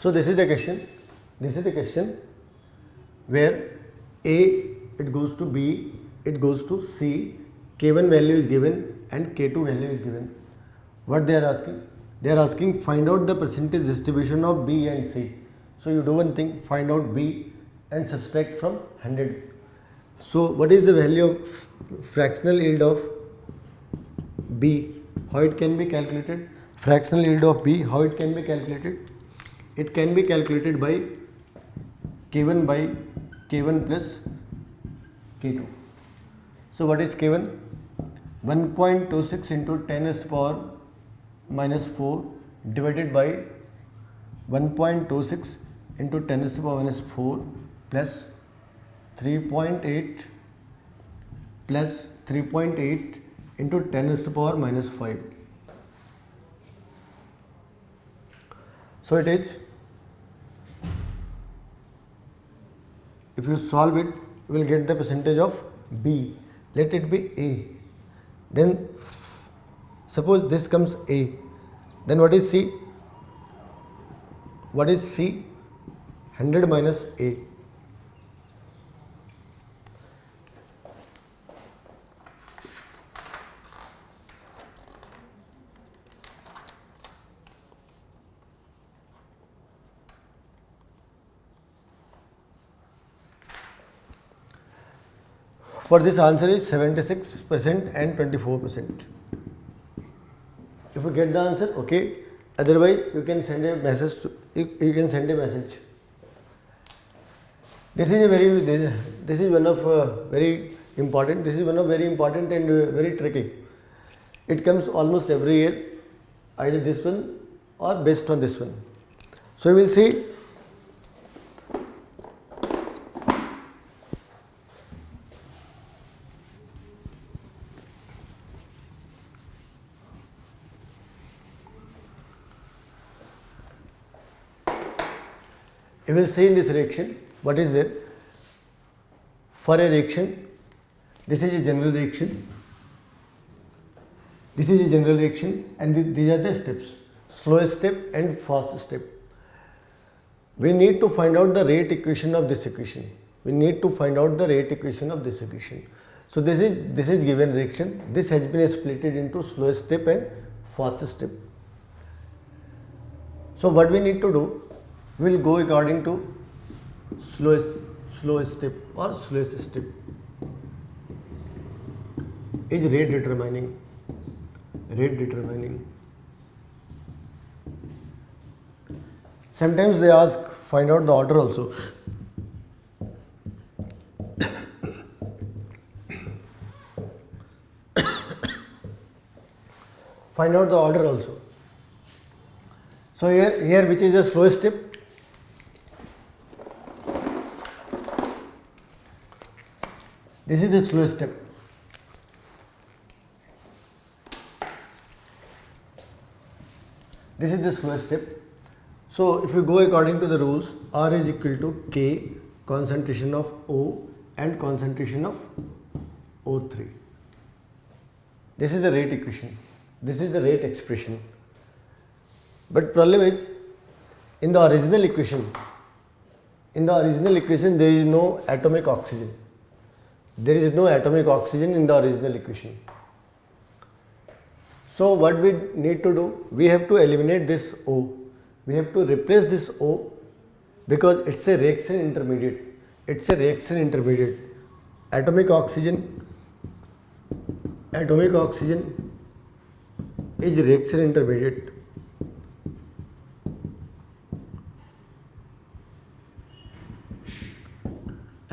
So this is the question. This is the question where A it goes to B, it goes to C, K1 value is given and K2 value is given. What they are asking? They are asking find out the percentage distribution of B and C. So you do one thing, find out B and subtract from 100. So what is the value of fractional yield of B? How it can be calculated? Fractional yield of B, how it can be calculated? It can be calculated by K1 by K1 plus K2. So what is K1? 1.26 into 10 raised to power minus 4 divided by 1.26 into 10 raised to power minus 4 plus 3.8 plus 3.8 into 10 raised to power minus 5. So it is, if you solve it, you will get the percentage of B. Let it be A. Then suppose this comes A. Then what is C? What is C? 100 minus A. For this answer is 76% and 24%. If you get the answer, okay. Otherwise, you can send a message. You can send a message. This is one of very important. This is one of very important and very tricky. It comes almost every year, either this one or based on this one. So we will see. You will see in this reaction what is there. For a reaction, this is a general reaction. This is a general reaction, and these are the steps: slow step and fast step. We need to find out the rate equation of this equation. We need to find out the rate equation of this equation. So this is given reaction. This has been split into slow step and fast step. So what we need to do? We will go according to slow step or slowest step. Is rate determining. Sometimes they ask find out the order also. Find out the order also. So here which is the slowest step? This is the slowest step. This is the slowest step. So if you go according to the rules, R is equal to K concentration of O and concentration of O3. This is the rate equation. This is the rate expression. But problem is, in the original equation there is no atomic oxygen. There is no atomic oxygen in the original equation. So what we need to do? We have to eliminate this O. We have to replace this O because it's a reaction intermediate. It's a reaction intermediate. Atomic oxygen is reaction intermediate.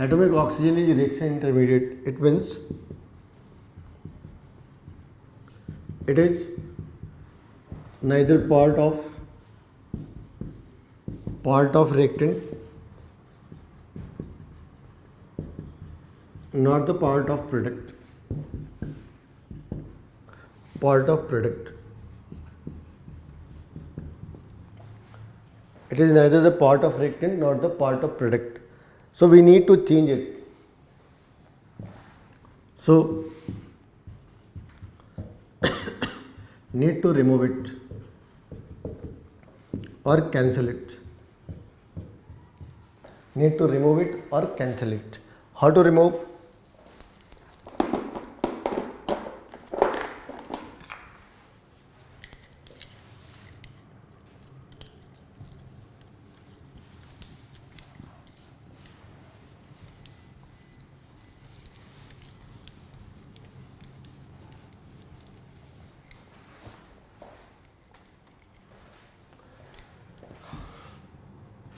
Atomic oxygen is reaction intermediate. It means it is neither part of reactant nor the part of product. It is neither the part of reactant nor the part of product. So we need to change it. So need to remove it or cancel it. need to remove it or cancel it. How to remove?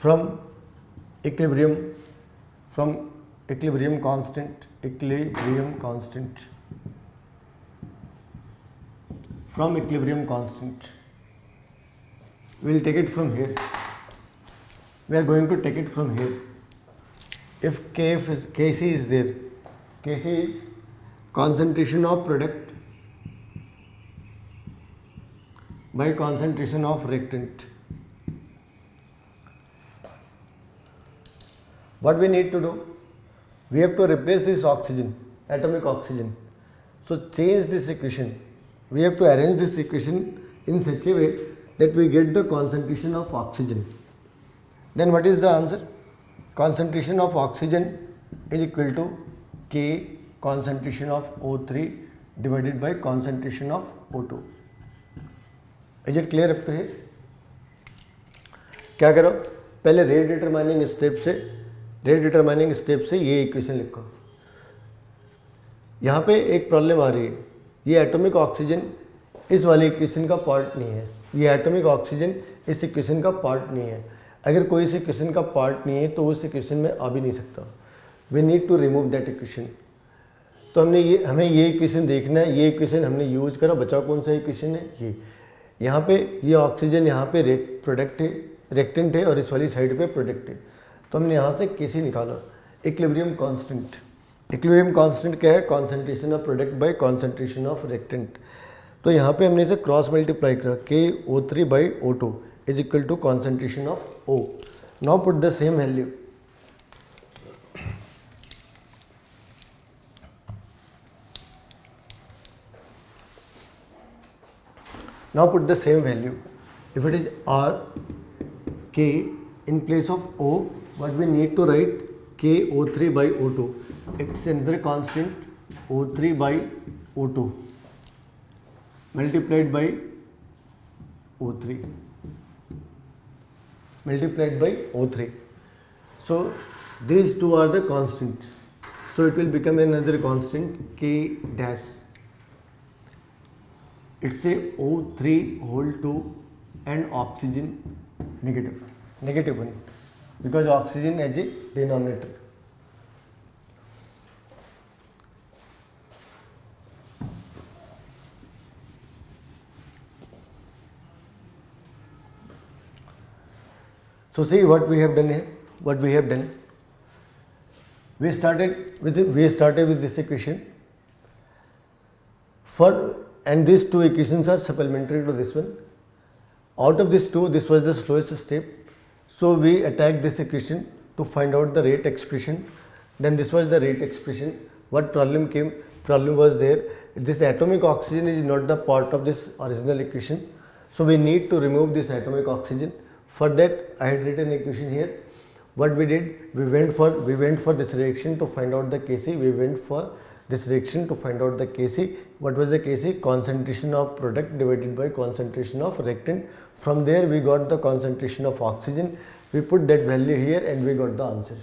From equilibrium constant, from equilibrium constant, we will take it from here. We are going to take it from here. If Kc is there, Kc is concentration of product by concentration of reactant. What we need to do? We have to replace this oxygen, atomic oxygen. So change this equation. We have to arrange this equation in such a way that we get the concentration of oxygen. Then what is the answer? Concentration of oxygen is equal to K concentration of O3 divided by concentration of O2. Is it clear up to here? क्या करो? पहले rate determining step से ये equation लिखो. यहाँ पे एक problem आ रही है. ये एटॉमिक ऑक्सीजन इस वाले इक्वेशन का पार्ट नहीं है. ये एटॉमिक ऑक्सीजन इस इक्वेशन का पार्ट नहीं है. अगर कोई इस इक्वेशन का पार्ट नहीं है तो उस इक्वेशन में आ भी नहीं सकता. We need to remove that equation. तो हमें ये इक्वेशन देखना है. ये इक्वेशन हमने यूज करा. बचा कौन सा इक्वेशन है? ये. यहाँ पे ये ऑक्सीजन यहाँ पे प्रोडक्ट है, रिएक्टेंट है, और इस वाली साइड पे प्रोडक्ट है. तो हमने यहाँ से कैसे निकाला? Equilibrium constant. इक्विलिब्रियम कांस्टेंट क्या है? Concentration of product bye concentration of reactant. तो यहाँ पे हमने इसे क्रॉस मल्टीप्लाई करा. KO3 by O2 is equal to concentration of O. Now put the same value. Now put the same value. If it is R, K, in place of O, what we need to write? KO3 by O2. It's another constant, O3 by O2 multiplied by O3 multiplied by O3. So these two are the constant. So it will become another constant, K dash. It's a O3 whole 2 and oxygen negative one, because oxygen as a denominator. So see what we have done here. What we have done, we started with this equation and these two equations are supplementary to this one. Out of these two, this was the slowest step. So we attacked this equation to find out the rate expression. Then this was the rate expression. What problem came? Problem was there. This atomic oxygen is not the part of this original equation. So we need to remove this atomic oxygen. For that, I had written equation here. What we did, we went for this reaction to find out the Kc. We went for this reaction to find out the Kc. What was the Kc? Concentration of product divided by concentration of reactant. From there we got the concentration of oxygen. We put that value here and we got the answer.